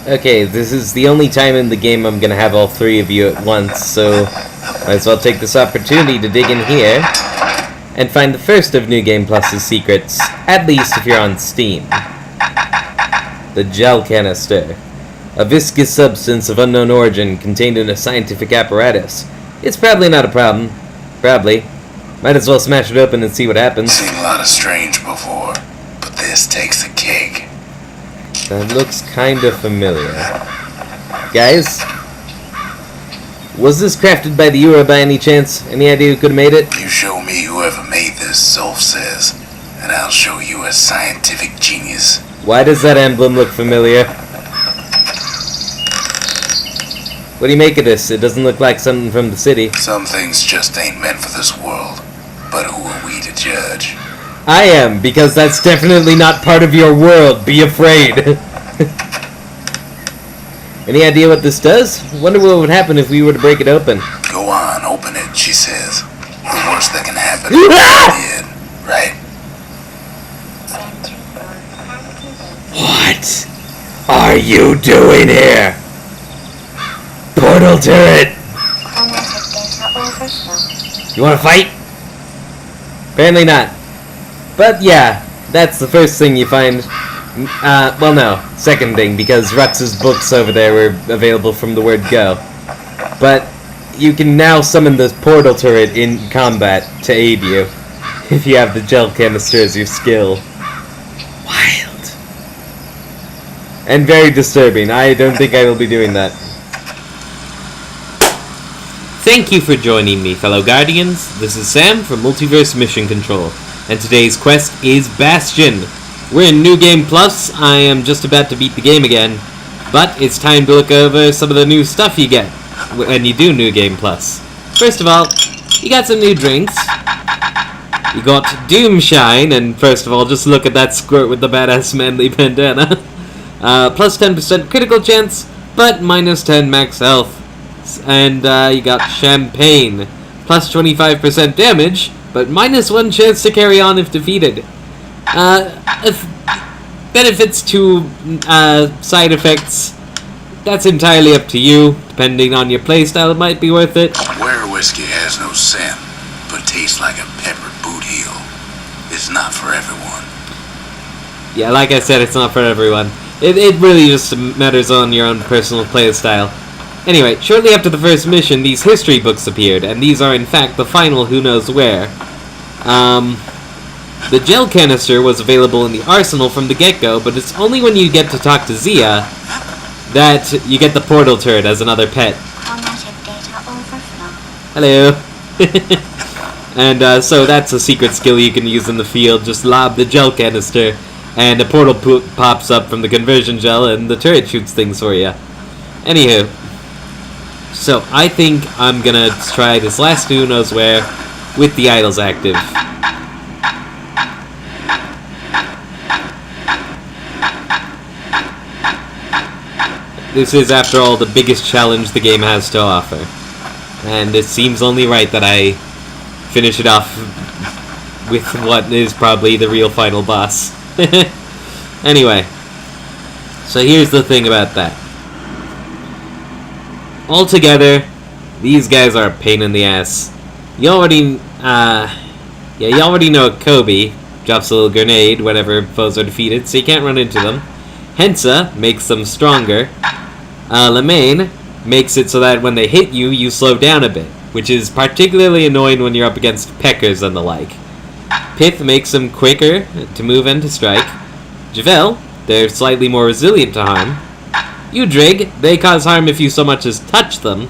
Okay, this is the only time in the game I'm gonna have all three of you at once, so might as well take this opportunity to dig in here and find the first of New Game Plus's secrets, at least if you're on Steam. The gel canister. A viscous substance of unknown origin contained in a scientific apparatus. It's probably not a problem. Probably. Might as well smash it open and see what happens. Seen a lot of strange before, but this takes the cake. That looks kinda familiar. Guys? Was this crafted by the Ura by any chance? Any idea who could have made it? You show me whoever made this, Zolf says, and I'll show you a scientific genius. Why does that emblem look familiar? What do you make of this? It doesn't look like something from the city. Some things just ain't meant for this world, but who are we to judge? I am, because that's definitely not part of your world. Be afraid. Any idea what this does? Wonder what would happen if we were to break it open. Go on, open it, she says. The worst that can happen is dead, right? What are you doing here? Portal turret! You wanna fight? Apparently not. But yeah, that's the first thing you find. Well no, second thing, because Rucks' books over there were available from the word go. But you can now summon this portal turret in combat to aid you, if you have the gel canister as your skill. Wild. And very disturbing. I don't think I will be doing that. Thank you for joining me, fellow Guardians. This is Sam from Multiverse Mission Control, and today's quest is Bastion. We're in New Game Plus. I am just about to beat the game again, but it's time to look over some of the new stuff you get when you do New Game Plus. First of all, you got some new drinks. You got Doomshine, and first of all, just look at that squirt with the badass manly bandana. Plus 10% critical chance, but minus 10 max health. And you got Champagne, plus 25% damage, but minus 1 chance to carry on if defeated. Benefits to side effects, that's entirely up to you. Depending on your playstyle, it might be worth it. Where whiskey has no scent, but tastes like a peppered boot heel. It's not for everyone. Yeah, like I said, it's not for everyone. It really just matters on your own personal playstyle. Anyway, shortly after the first mission, these history books appeared, and these are in fact the final Who Knows Where. The gel canister was available in the arsenal from the get-go, but it's only when you get to talk to Zia that you get the portal turret as another pet. Hello. And so that's a secret skill you can use in the field. Just lob the gel canister, and a portal pops up from the conversion gel, and the turret shoots things for you. Anywho. So, I think I'm gonna try this last Who Knows Where with the idols active. This is, after all, the biggest challenge the game has to offer. And it seems only right that I finish it off with what is probably the real final boss. Anyway, so here's the thing about that. Altogether, these guys are a pain in the ass. You already know Kobe drops a little grenade whenever foes are defeated, so you can't run into them. Hensa makes them stronger. Lemaine makes it so that when they hit you, you slow down a bit, which is particularly annoying when you're up against Peckers and the like. Pith makes them quicker to move and to strike. Javel, they're slightly more resilient to harm. Udrig, they cause harm if you so much as touch them.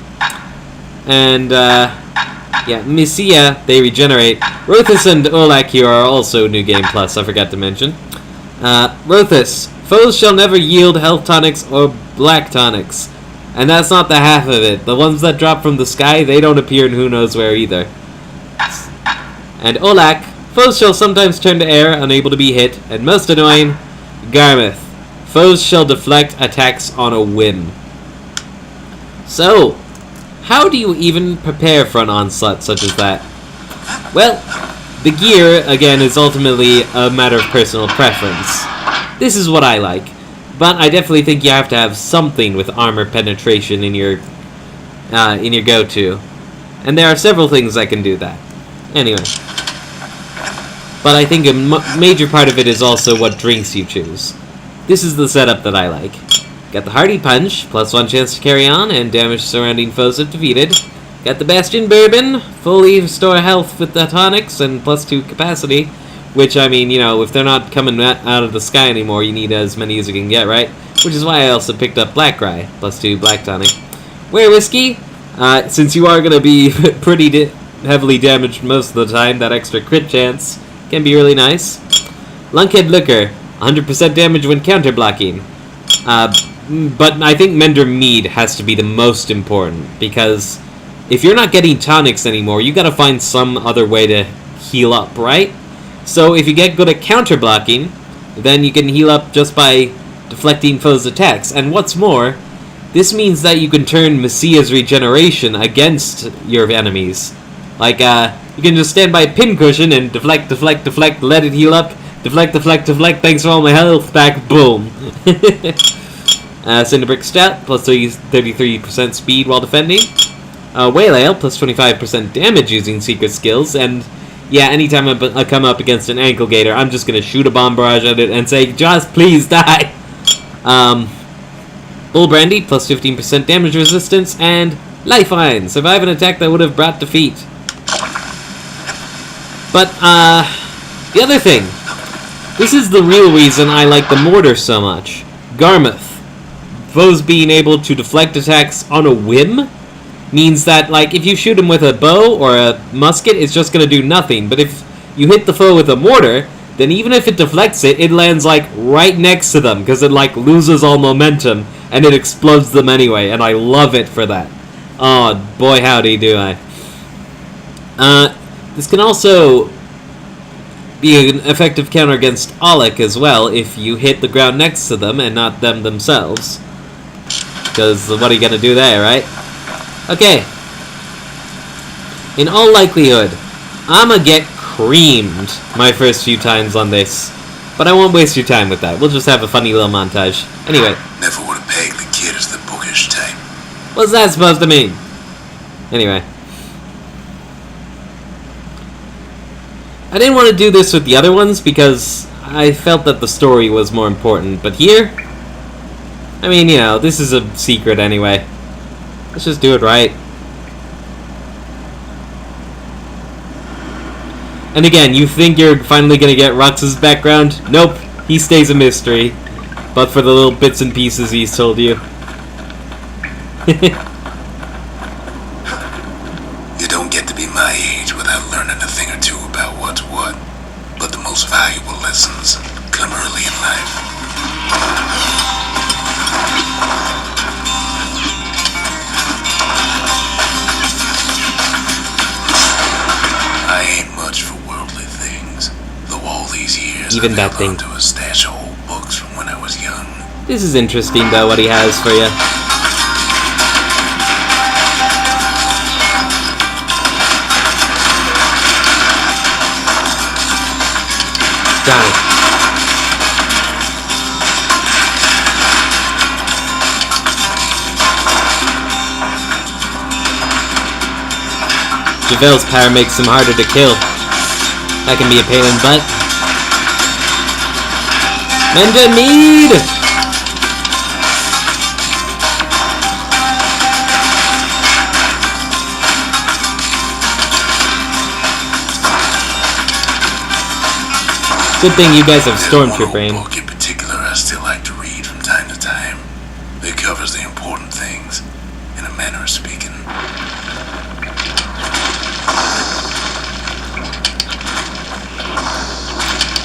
And, Missia, they regenerate. Rothus and Olak here are also New Game Plus, I forgot to mention. Rothus, foes shall never yield health tonics or black tonics. And that's not the half of it. The ones that drop from the sky, they don't appear in Who Knows Where either. And Olak, foes shall sometimes turn to air, unable to be hit. And most annoying, Garmith. Foes shall deflect attacks on a whim. So, how do you even prepare for an onslaught such as that? Well, the gear, again, is ultimately a matter of personal preference. This is what I like. But I definitely think you have to have something with armor penetration in your go-to. And there are several things that can do that. Anyway. But I think a major part of it is also what drinks you choose. This is the setup that I like. Got the Hardy Punch, +1 chance to carry on, and damage surrounding foes if defeated. Got the Bastion Bourbon, fully restore health with the tonics, and +2 capacity. Which, I mean, you know, if they're not coming out of the sky anymore, you need as many as you can get, right? Which is why I also picked up Black Rye, +2 Black Tonic. Where Whiskey? Since you are going to be pretty heavily damaged most of the time, that extra crit chance can be really nice. Lunkhead Liquor, 100% damage when counter-blocking. But I think Mender Mead has to be the most important, because if you're not getting tonics anymore, you gotta find some other way to heal up, right? So if you get good at counter-blocking, then you can heal up just by deflecting foes' attacks. And what's more, this means that you can turn Messiah's regeneration against your enemies. Like, you can just stand by a pincushion and deflect, let it heal up, deflect, thanks for all my health back, boom. Cinderbrick Stout, +33% speed while defending. Whale Ale, +25% damage using secret skills, and yeah, anytime I come up against an ankle gator, I'm just gonna shoot a bomb barrage at it and say, just please die! Bull Brandy, +15% damage resistance, and Lifeline, survive an attack that would have brought defeat. But, the other thing, this is the real reason I like the Mortar so much. Garmouth. Foes being able to deflect attacks on a whim means that, like, if you shoot him with a bow or a musket, it's just gonna do nothing. But if you hit the foe with a mortar, then even if it deflects it, it lands, like, right next to them, because it, like, loses all momentum, and it explodes them anyway, and I love it for that. Oh, boy howdy do I. This can also be an effective counter against Alec as well, if you hit the ground next to them and not them themselves. Because what are you gonna do there, right? Okay. In all likelihood, I'ma get creamed my first few times on this. But I won't waste your time with that. We'll just have a funny little montage. Anyway. Never would have pegged the kid as the bookish type. What's that supposed to mean? Anyway. I didn't want to do this with the other ones because I felt that the story was more important. But here, I mean, you know, this is a secret anyway. Let's just do it right. And again, you think you're finally gonna get Rucks' background? Nope, he stays a mystery. But for the little bits and pieces he's told you. You don't get to be my age without learning a thing or two about what's what. But the most valuable lessons come early in life. I ain't much for worldly things, though all these years Even I've that held thing. onto a stash of old books from when I was young. This is interesting though, what he has for you. Got it. Javel's power makes him harder to kill. That can be a pain in the butt. Mender Mead! Good thing you guys have Stormtrooper aim. One old book in particular I still like to read from time to time. It covers the important things, in a manner of speaking.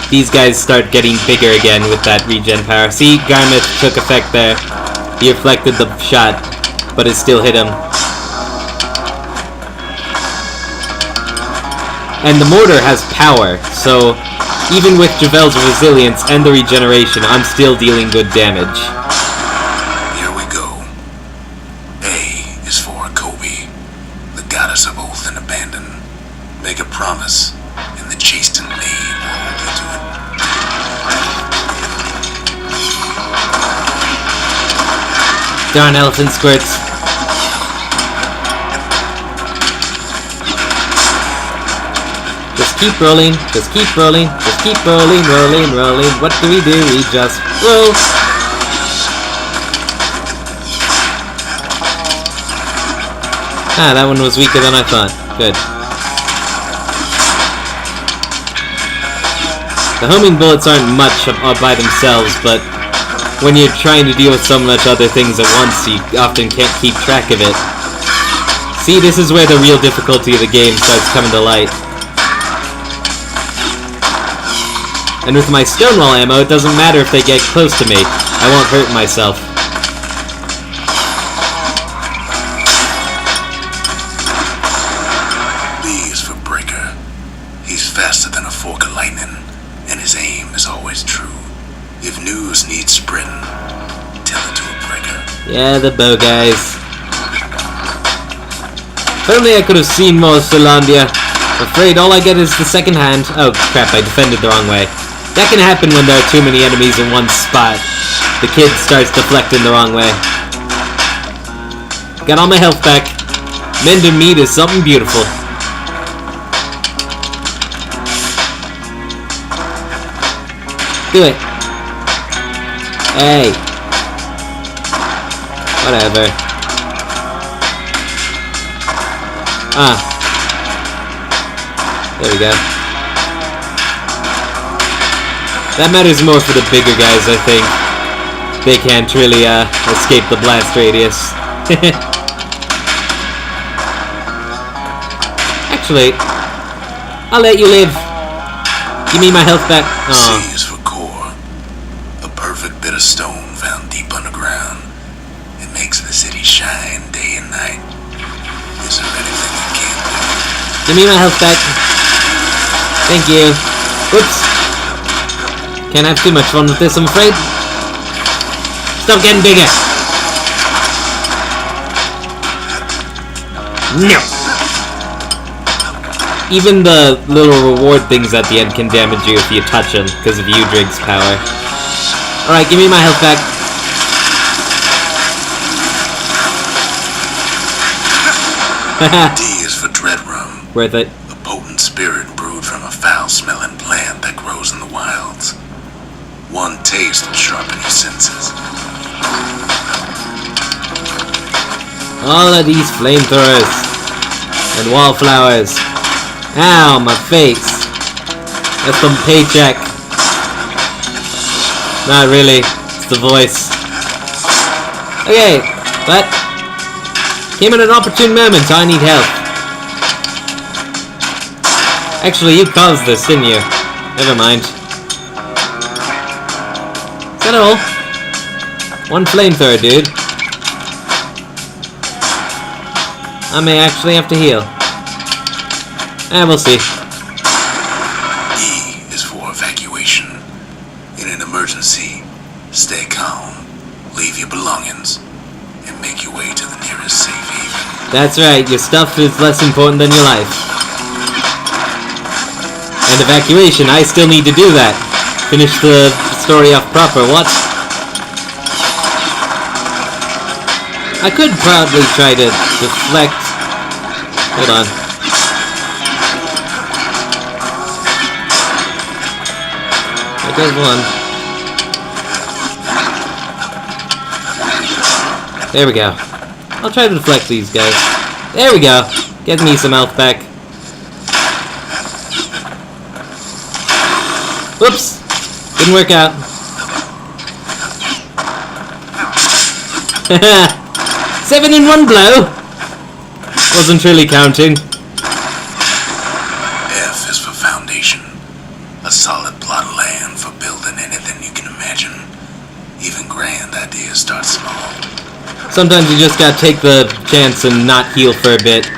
These guys start getting bigger again with that regen power. See, Garmouth took effect there. He reflected the shot, but it still hit him. And the mortar has power, so even with Javel's resilience and the regeneration, I'm still dealing good damage. Here we go. A is for Kobe, the goddess of oath and abandon. Make a promise, and the chastened maid will hold you to it. Darn elephant squirts. Just keep rolling, just keep rolling, just keep rolling, rolling, rolling. What do? We just roll. Ah, that one was weaker than I thought. Good. The homing bullets aren't much by themselves, but when you're trying to deal with so much other things at once, you often can't keep track of it. See, this is where the real difficulty of the game starts coming to light. And with my Stonewall ammo, it doesn't matter if they get close to me. I won't hurt myself. B is for Breaker. He's faster than a fork of lightning, and his aim is always true. If news needs spreading, tell it to a Breaker. Yeah, the bow guys. If only I could have seen more of Solandia. I'm afraid all I get is the second hand. Oh crap, I defended the wrong way. That can happen when there are too many enemies in one spot. The kid starts deflecting the wrong way. Got all my health back. Mending meat is something beautiful. Do it. Hey. Whatever. Ah. There we go. That matters more for the bigger guys, I think. They can't really escape the blast radius. Actually, I'll let you live. Give me my health back. C is for core. A perfect bit of stone found deep underground. It makes the city shine day and night. Is there anything you can't do? Give me my health back. Thank you. Whoops. Can't have too much fun with this, I'm afraid. Stop getting bigger. No. Even the little reward things at the end can damage you if you touch them because of Udrig's power. Alright, give me my health back. D is for Dread Rum. Worth it. A potent spirit brewed from a foul-smelling plant that grows in the wilds. One taste will sharpen your senses. All of these flamethrowers and wallflowers. Ow, my face. That's some paycheck. Not really. It's the voice. Okay, but came at an opportune moment, so I need help. Actually, you caused this, didn't you? Never mind. Is that all? One flamethrower, dude. I may actually have to heal. We'll see. E is for evacuation. In an emergency, stay calm, leave your belongings, and make your way to the nearest safe haven. That's right, your stuff is less important than your life. And evacuation, I still need to do that. Finish the story off proper, what? I could probably try to deflect. Hold on. There goes one. There we go. I'll try to deflect these guys. There we go. Get me some health back. Whoops! Didn't work out. 7 in one blow! Wasn't really counting. F is for foundation. A solid plot of land for building anything you can imagine. Even grand ideas start small. Sometimes you just gotta take the chance and not heal for a bit.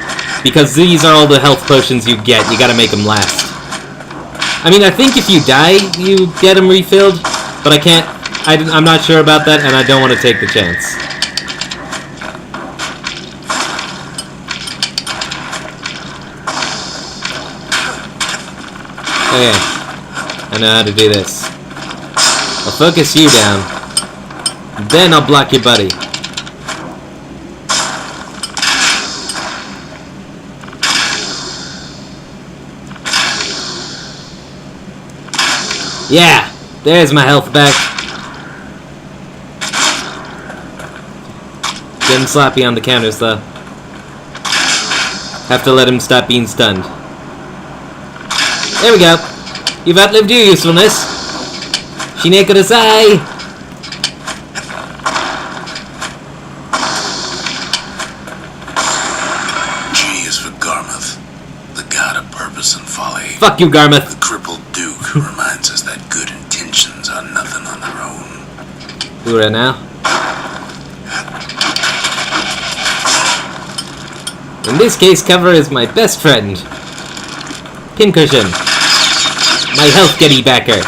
Because these are all the health potions you get. You gotta make them last. I mean, I think if you die, you get them refilled. But I can't... I'm not sure about that, and I don't want to take the chance. Okay. I know how to do this. I'll focus you down. Then I'll block your buddy. Yeah, there's my health back. Getting sloppy on the counters, though. Have to let him stop being stunned. There we go. You've outlived your usefulness. Shineko Dasai! G is for Garmuth, the god of purpose and folly. Fuck you, Garmuth. The crippled Duke who reminds us that good intentions are nothing on their own. Ura now. In this case, cover is my best friend. Pincushion. My health getty backer.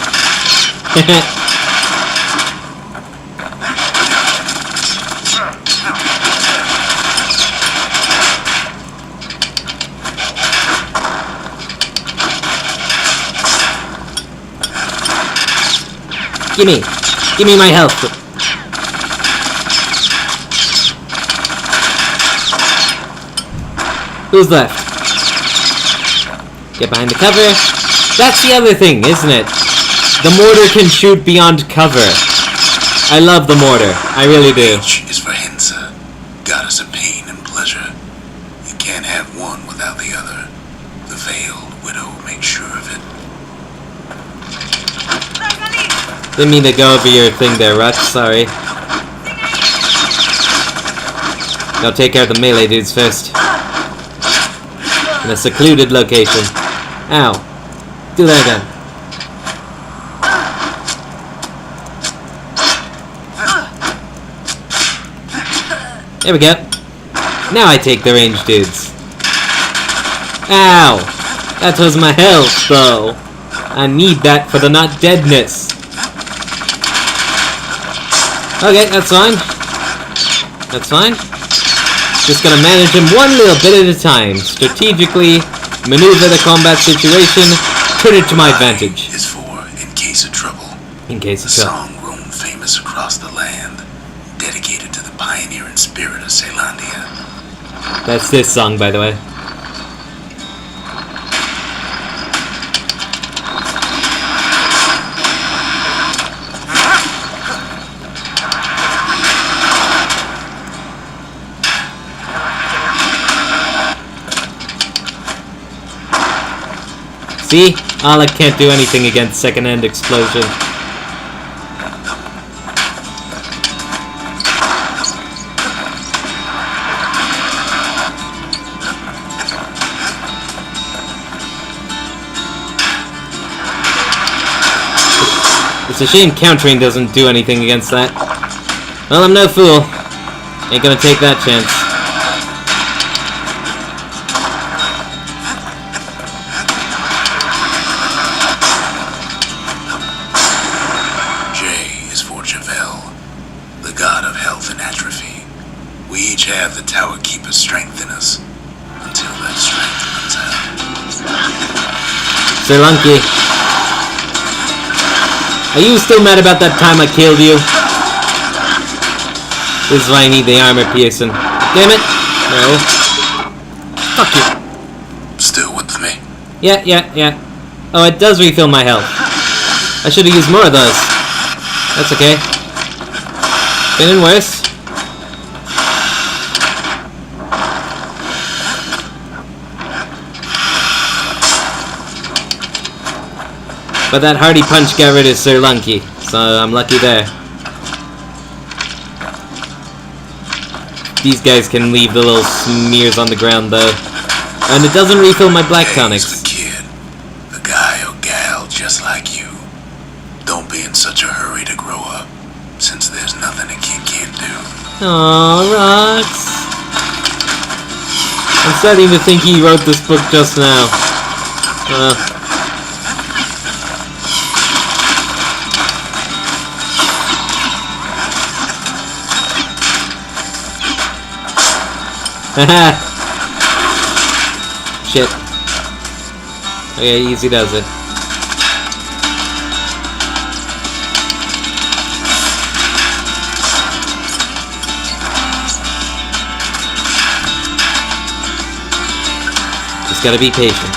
Gimme my health. Who's left? Get behind the cover. That's the other thing, isn't it? The mortar can shoot beyond cover. I love the mortar. I really do. H is for Hensa, goddess of pain and pleasure. You can't have one without the other. The veiled widow makes sure of it. Didn't mean to go over your thing there, Rucks. Sorry. I'll take care of the melee dudes first. In a secluded location. Ow. Do that again. There we go. Now I take the ranged dudes. Ow! That was my health, though. I need that for the not deadness. Okay, that's fine. That's fine. Just gonna manage him one little bit at a time. Strategically maneuver the combat situation, turn it to my advantage. Is for in case of trouble. In case of A trouble. song grown famous across the land, dedicated to the pioneering spirit of Ceylondia. That's this song, by the way. See? Alec can't do anything against second-hand explosion. It's a shame countering doesn't do anything against that. Well, I'm no fool. Ain't gonna take that chance. Have the tower keeper's strength in us until that strength runs out. Sir Lunky, are you still mad about that time I killed you? This is why I need the armor piercing. Damn it! No. Fuck you. Still with me? Yeah. Oh, it does refill my health. I should have used more of those. That's okay. Been in worse. But that hardy punch got rid of Sir Lunky, so I'm lucky there. These guys can leave the little smears on the ground though. And it doesn't refill my black tonics. The kid, the guy or gal just like you. Don't be in such a hurry to grow up, since there's nothing a kid can't do. Aww, Rucks. I'm starting to think he wrote this book just now. Haha! Shit. Okay, easy does it. Just gotta be patient.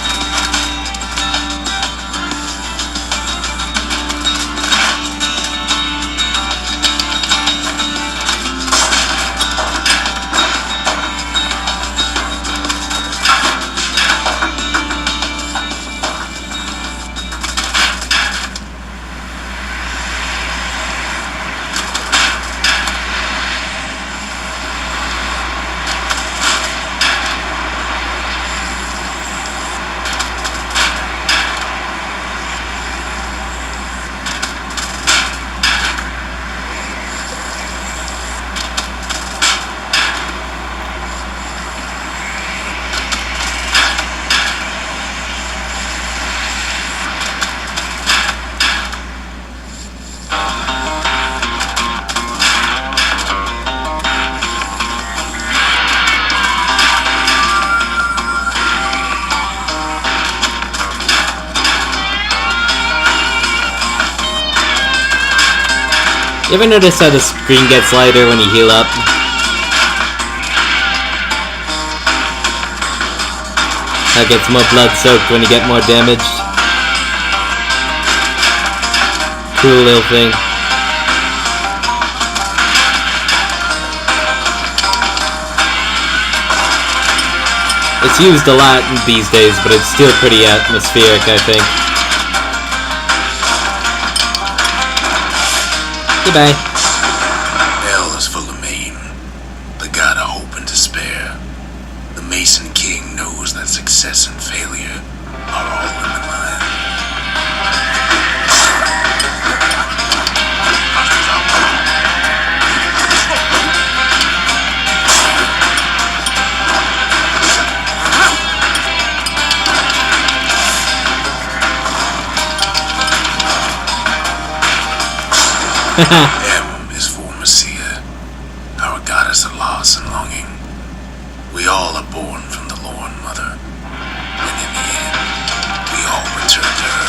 You ever notice how the screen gets lighter when you heal up? How it gets more blood soaked when you get more damaged? Cool little thing. It's used a lot these days, but it's still pretty atmospheric, I think. Goodbye. Hell is for Lemaine, the god of hope and despair. The Mason King knows that success and failure are all in the mind. M is for Messiah, our goddess of loss and longing. We all are born from the Lord Mother, and in the end, we all return to her.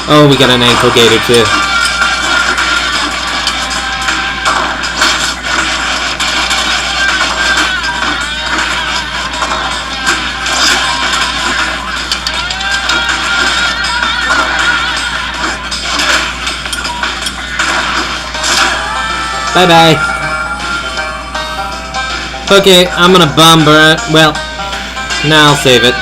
Oh, we got an ankle gator too. Bye-bye. Okay, I'm gonna bomber it. Well, now I'll save it.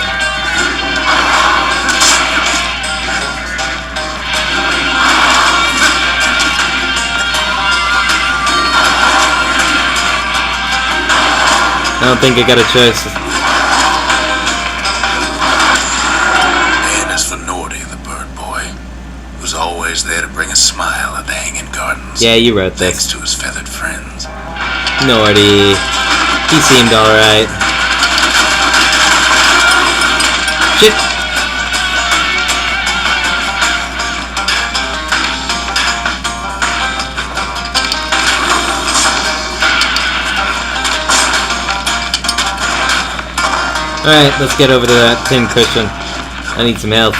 I don't think I got a choice. And as for Nordy, the bird boy, who's always there to bring a smile at the Hanging Gardens. Yeah, you wrote Thanks this. to his feathered friends. Nordy. He seemed alright. Shit. Alright, let's get over to that tin cushion. I need some help.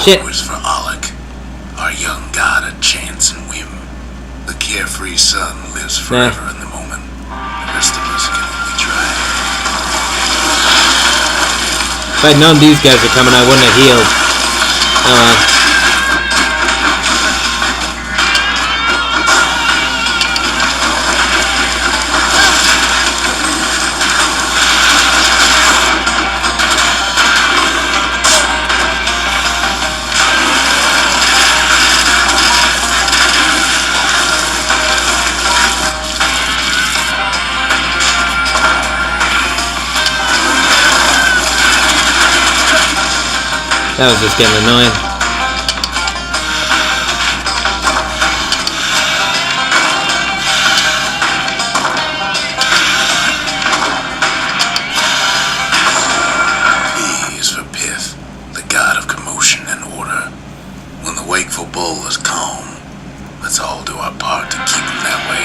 Shit. O is for Alec, our young god of chance and whim. The carefree son lives forever in the moment. The rest of us can only try. If I'd known these guys were coming, I wouldn't have healed. Oh well. That was just getting annoying. P is for Pith, the god of commotion and order. When the wakeful bull is calm, let's all do our part to keep him that way.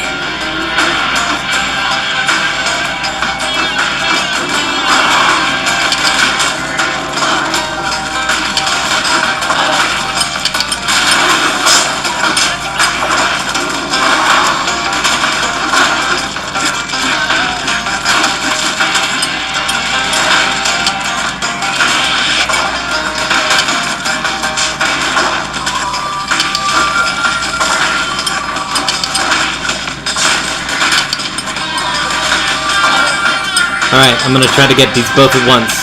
Alright, I'm gonna try to get these both at once.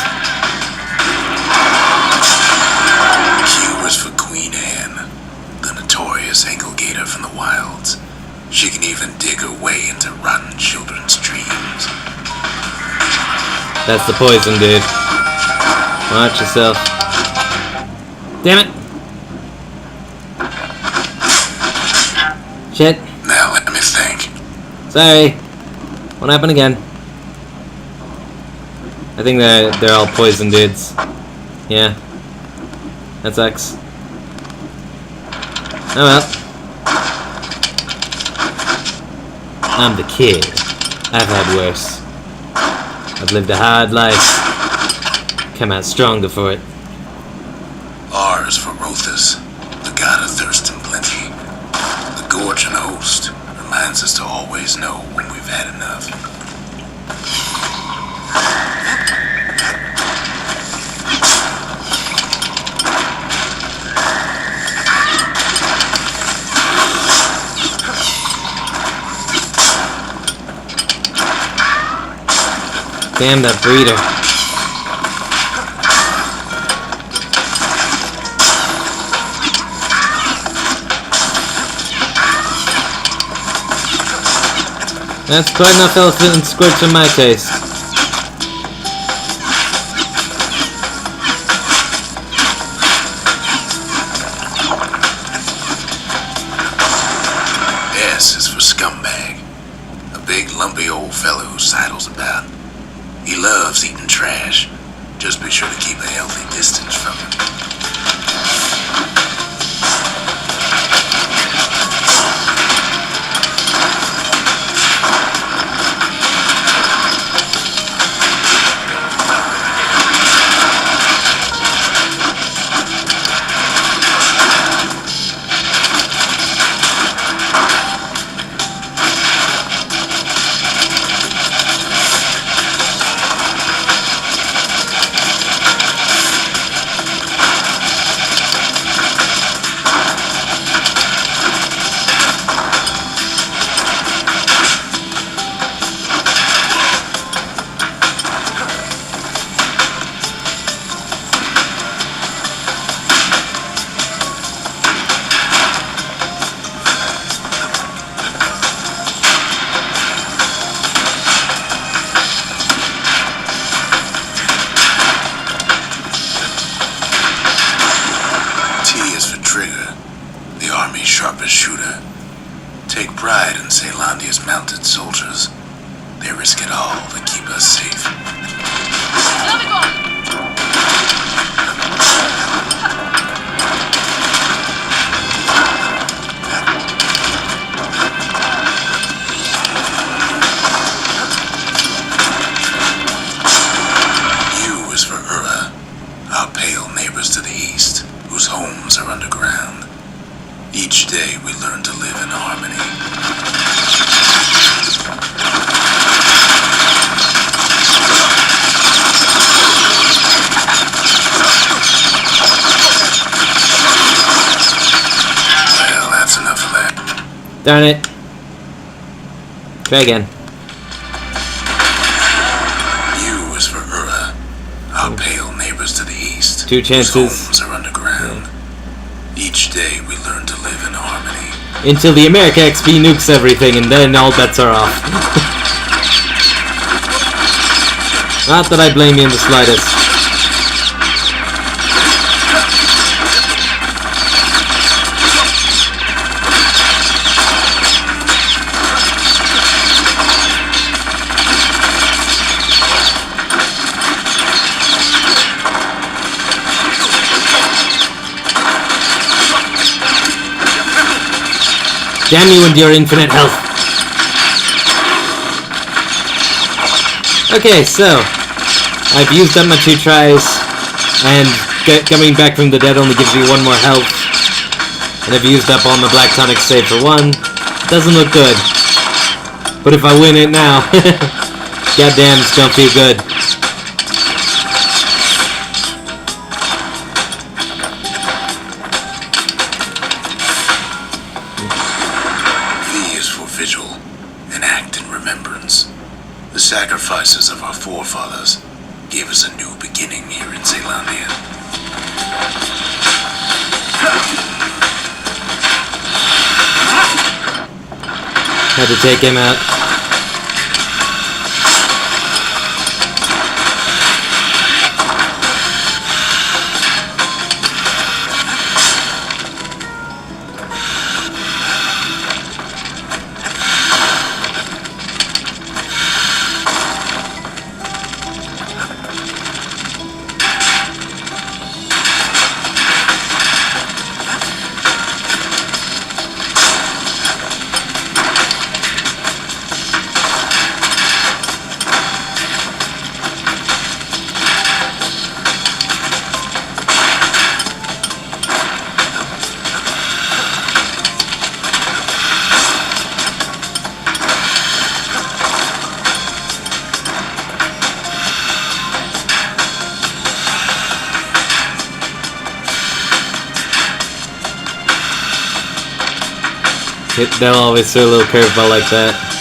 Q is for Queen Anne, the notorious ankle gator from the wilds. She can even dig her way into rotten children's dreams. That's the poison, dude. Watch yourself. Damn it! Shit. Now let me think. Sorry. Won't happen again. I think they're all poison dudes. Yeah. That sucks. Oh well. I'm the kid. I've had worse. I've lived a hard life. Come out stronger for it. R is for Rothus, the god of thirst and plenty. The gorge and host reminds us to always know when we've had enough. Damn that breeder. That's quite enough elephant squirts for my taste. S is for scumbag, a big lumpy old fellow who sidles about. He loves eating trash. Just be sure to keep a healthy distance from him. Sharpest shooter. Take pride in Caelandia's mounted soldiers. They risk it all to keep us safe. U is for Ura, our pale neighbors to the east, whose homes are underground. Each day we learn to live in harmony. Well, that's enough of that. Darn it. Try again. U is for Ura, our pale neighbors to the east. 2 chances. Whose homes are underground. Yeah. Each day we learn to live in harmony. Until the America XP nukes everything, and then all bets are off. Not that I blame you in the slightest. Damn you and your infinite health. Okay, so I've used up my 2 tries, and coming back from the dead only gives you 1 more health. And I've used up all my black tonic save for 1. Doesn't look good. But if I win it now, goddamn, it's gonna feel good. Vigil, an act in remembrance. The sacrifices of our forefathers gave us a new beginning here in Caelandia. Had to take him out. They'll always throw a little curveball like that.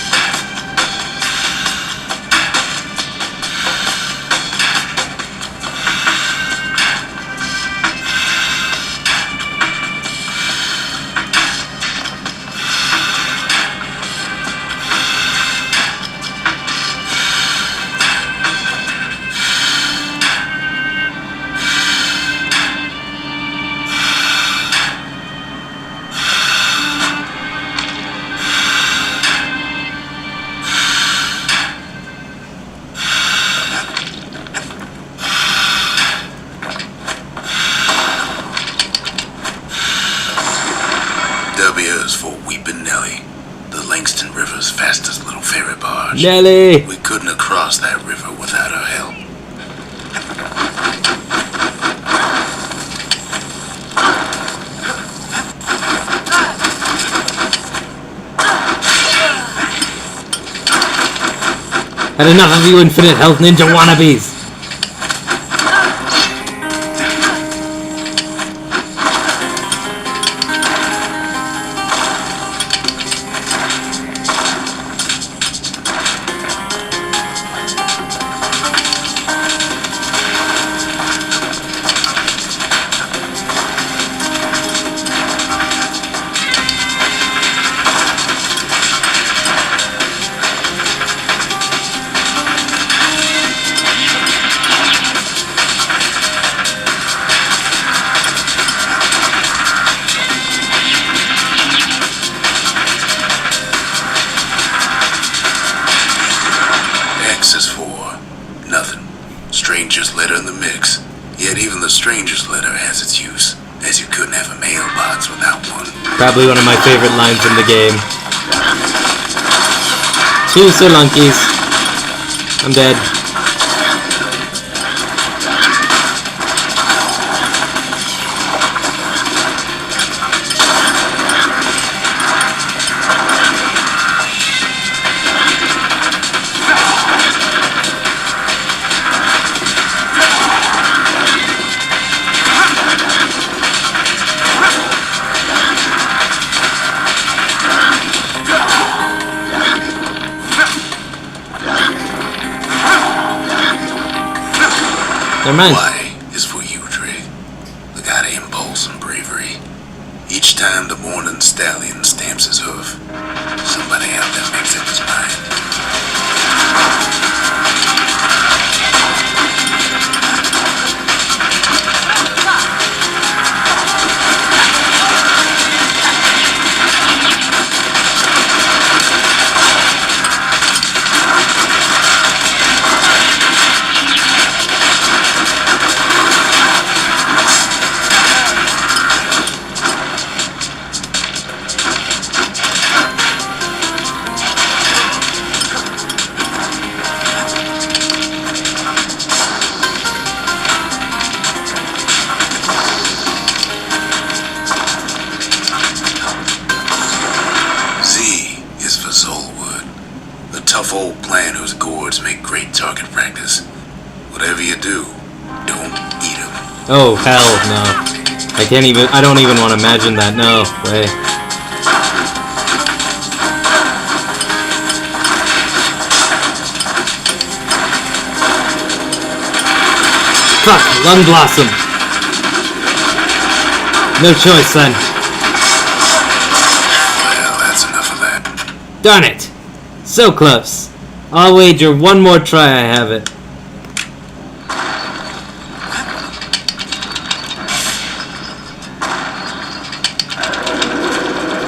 W is for Weepin' Nelly, the Langston River's fastest little ferry barge. Nelly! We couldn't have crossed that river without her help. Had enough of you infinite health ninja wannabes! Is for nothing. Stranger's letter in the mix. Yet even the stranger's letter has its use, as you couldn't have a mailbox without one. Probably one of my favorite lines in the game. 2 Solunkies. I'm dead. Never mind. Y is for you, Drake. The god of impulse and bravery. Each time the morning stallion stamps his hoof, somebody out there makes up his mind. Tough old plant whose gourds make great target practice. Whatever you do, don't eat them. Oh, hell no. I don't even want to imagine that. No way. Fuck, Lung Blossom. No choice then. Well, that's enough of that. Darn it. So close. I'll wager one more try I have it.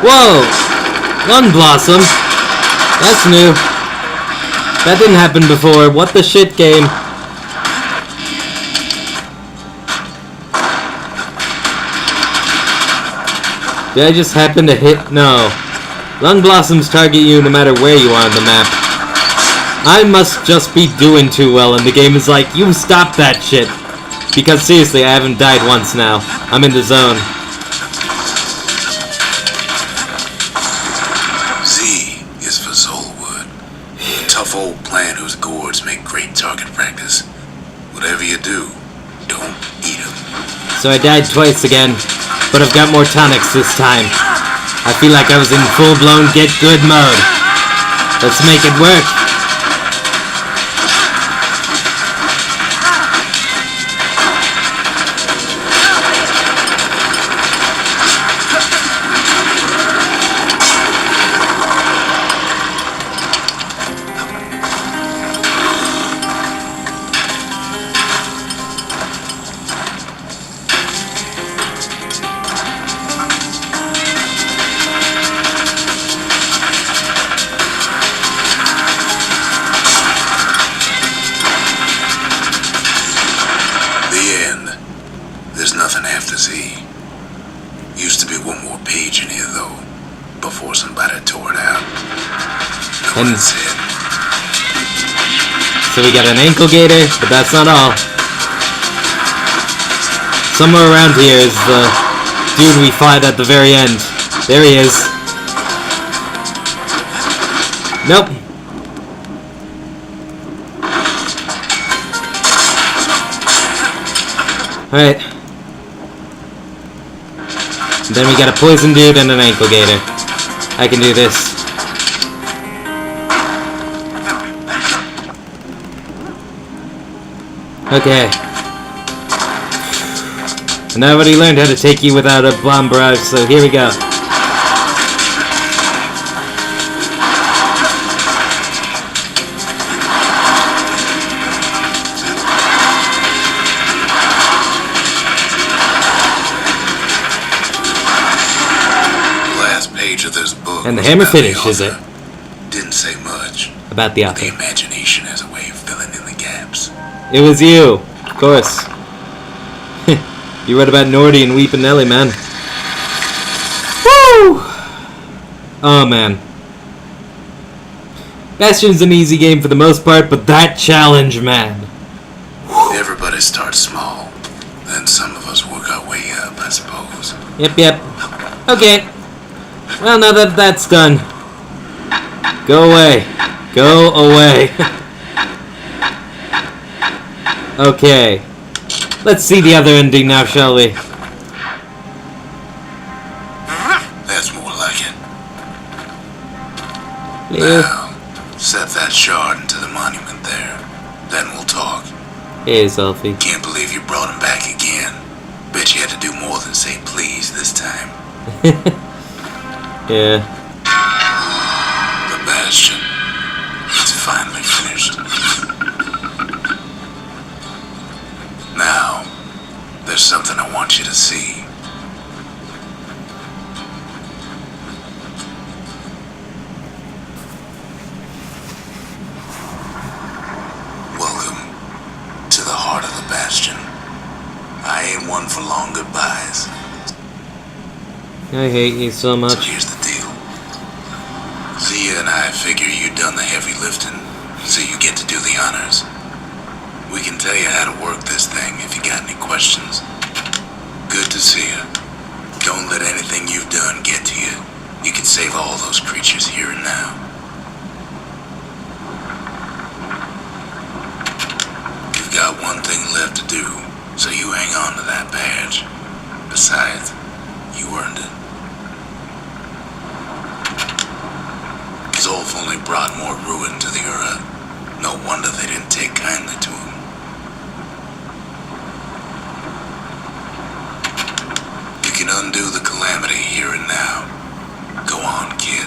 Whoa! Lung Blossom? That's new. That didn't happen before. What the shit, game? Did I just happen to hit? No. Lung Blossoms target you no matter where you are on the map. I must just be doing too well, and the game is like, you stop that shit. Because seriously, I haven't died once now. I'm in the zone. Z is for Zolwood. A tough old plant whose gourds make great target practice. Whatever you do, don't eat them. So I died twice again, but I've got more tonics this time. I feel like I was in full-blown get good mode. Let's make it work. So we got an ankle gator, but that's not all. Somewhere around here is the dude we fought at the very end. There he is. Nope. Alright. Then we got a poison dude and an ankle gator. I can do this. Okay. And I already learned how to take you without a bomb barrage, so here we go. Last page of this book. And the hammer finish, is it? Didn't say much. About the author. The imagination has a way of filling in the gaps. It was you, of course. You read about Nordy and Weepin' Nelly, man. Woo! Oh, man. Bastion's an easy game for the most part, but that challenge, man. Everybody starts small. Then some of us work our way up, I suppose. Yep. Okay. Well, now that that's done. Go away. Go away. Okay. Let's see the other ending now, shall we? That's more like it. Yeah. Now, set that shard into the monument there. Then we'll talk. Hey, Selfie. Can't believe you brought him back again. Bet you had to do more than say please this time. Yeah. The Bastion. It's finally finished. Now, there's something I want you to see. Welcome to the heart of the Bastion. I ain't one for long goodbyes. I hate you so So much. here's the deal. Zia and I figure you done the heavy lifting, so you get to do the honors. We can tell you how to work this thing if you got any questions. Good to see you. Don't let anything you've done get to you. You can save all those creatures here and now. You've got one thing left to do, so you hang on to that badge. Besides, you earned it. Zolf only brought more ruin to the Ura. No wonder they didn't take kindly to him. You can undo the calamity here and now. Go on, kid.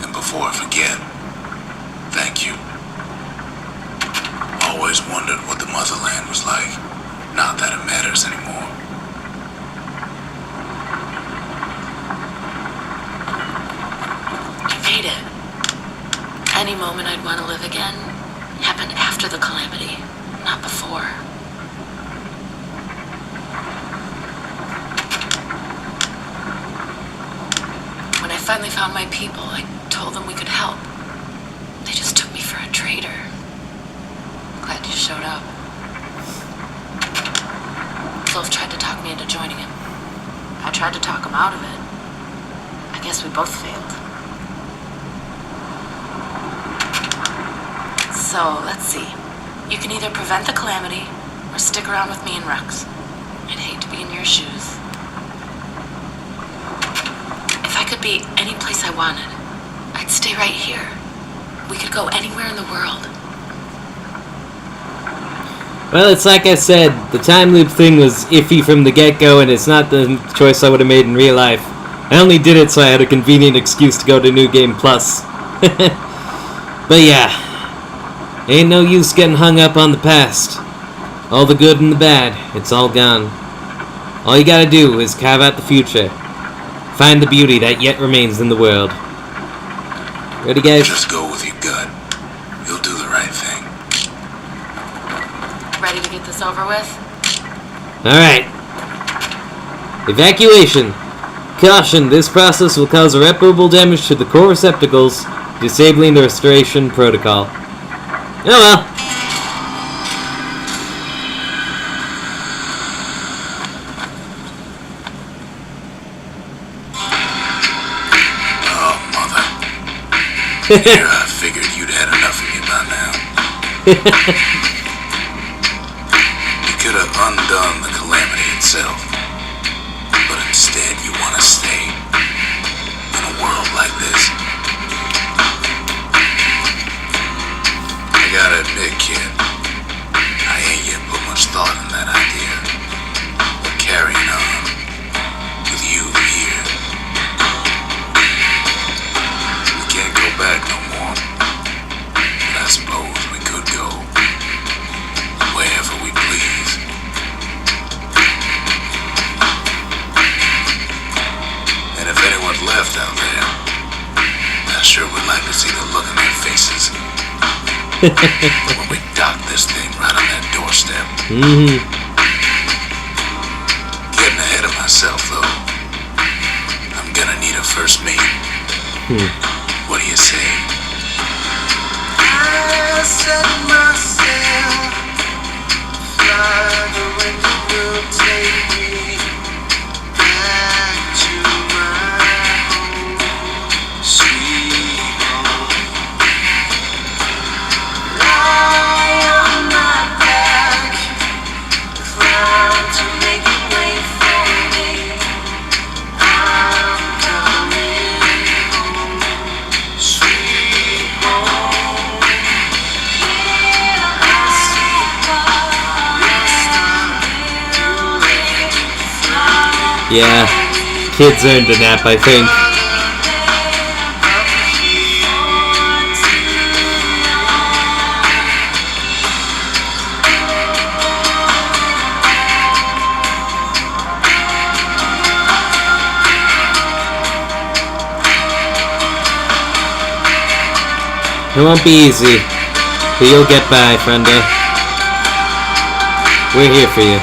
And before I forget, thank you. Always wondered what the motherland was like. Not that it matters anymore. I made it. Any moment I'd want to live again happened after the calamity, not before. When I finally found my people, I told them we could help. They just took me for a traitor. Glad you showed up. Zolf tried to talk me into joining him. I tried to talk him out of it. I guess we both failed. So, let's see. You can either prevent the calamity, or stick around with me and Rucks. I'd hate to be in your shoes. If I could be any place I wanted. I'd stay right here. We could go anywhere in the world. Well, it's like I said, the time loop thing was iffy from the get-go, and it's not the choice I would have made in real life. I only did it so I had a convenient excuse to go to New Game Plus. But yeah, ain't no use getting hung up on the past. All the good and the bad, it's all gone. All you gotta do is carve out the future. Find the beauty that yet remains in the world. Ready, guys? Just go with your gut. You'll do the right thing. Ready to get this over with? Alright. Evacuation. Caution, this process will cause irreparable damage to the core receptacles, disabling the restoration protocol. Oh well. Oh, mother. Here, I figured you'd had enough of me by now. You could have undone the calamity itself, but instead you want to stay in a world like this. I gotta admit, kid, I ain't yet put much thought in that idea. But carrying on with you here, we can't go back no more. But I suppose we could go wherever we please. And if anyone's left out there, I sure would like to see the look in their faces when we dock this thing right on that doorstep. Getting ahead of myself, though. I'm gonna need a first mate. What do you say? I set myself fly the wind will take me back to my home, sweet home. Lie on my back, cloud to make it wait for me. I'm coming home, sweet home. Here I see Yeah, kids earned a nap, I think. It won't be easy, but you'll get by, friendo. We're here for you.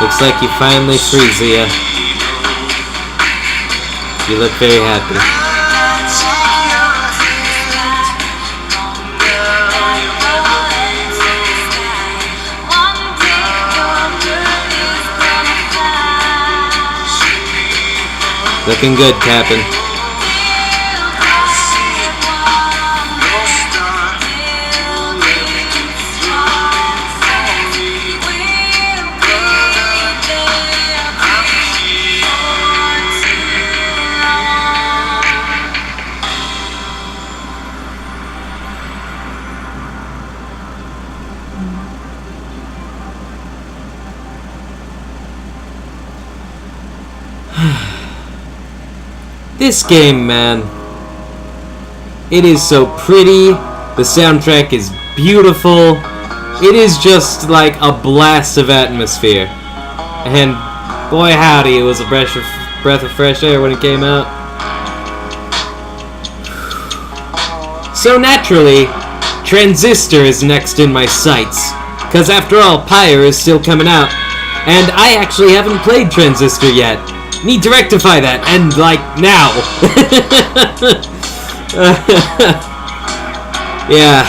Looks like you finally free, Zia. You look very happy. Looking good, Captain. This game, man, it is so pretty, the soundtrack is beautiful, it is just like a blast of atmosphere, and boy howdy, it was a breath of fresh air when it came out. So naturally, Transistor is next in my sights, cause after all, Pyre is still coming out, and I actually haven't played Transistor yet. Need to rectify that, and like now. Yeah,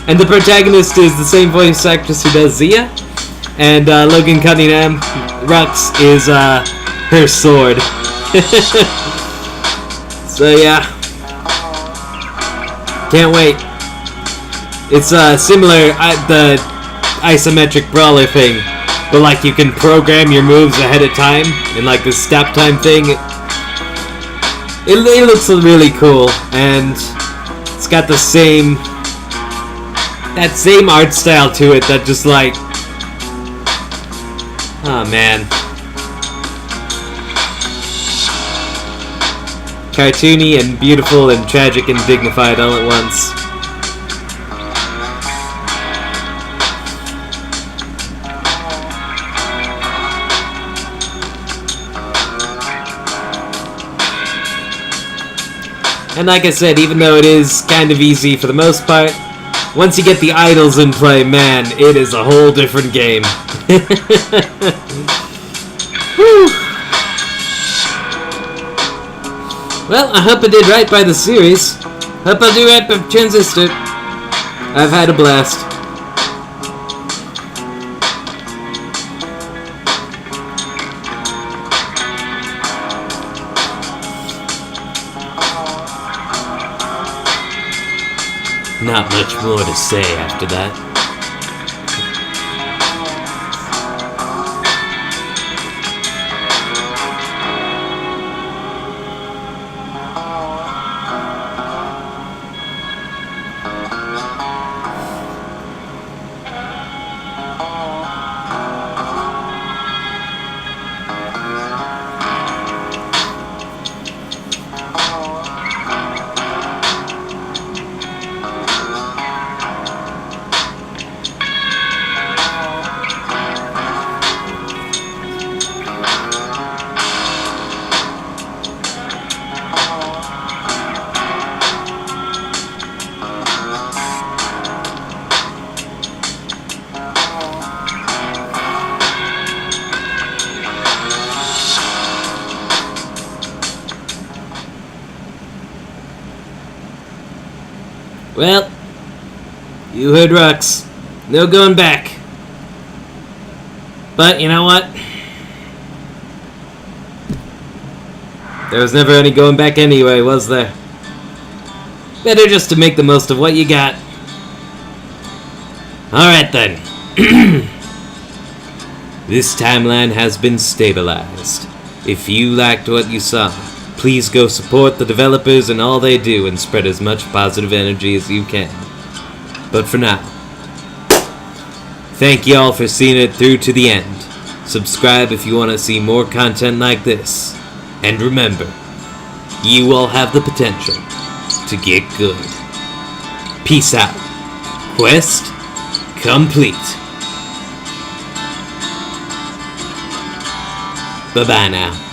And the protagonist is the same voice actress who does Zia. And Logan Cunningham, Rucks, is her sword. So yeah. Can't wait. It's similar, the isometric brawler thing. But like you can program your moves ahead of time in like this step time thing. It looks really cool, and it's got the same art style to it that just like, oh man, cartoony and beautiful and tragic and dignified all at once. And like I said, even though it is kind of easy for the most part, once you get the idols in play, man, it is a whole different game. Whew. Well, I hope I did right by the series. Hope I'll do right by Transistor. I've had a blast. Not much more to say after that. Well, you heard Rucks. No going back. But you know what? There was never any going back anyway, was there? Better just to make the most of what you got. Alright then. This timeline has been stabilized. If you liked what you saw, please go support the developers and all they do and spread as much positive energy as you can. But for now, thank y'all for seeing it through to the end. Subscribe if you want to see more content like this. And remember, you all have the potential to get good. Peace out. Quest complete. Bye-bye now.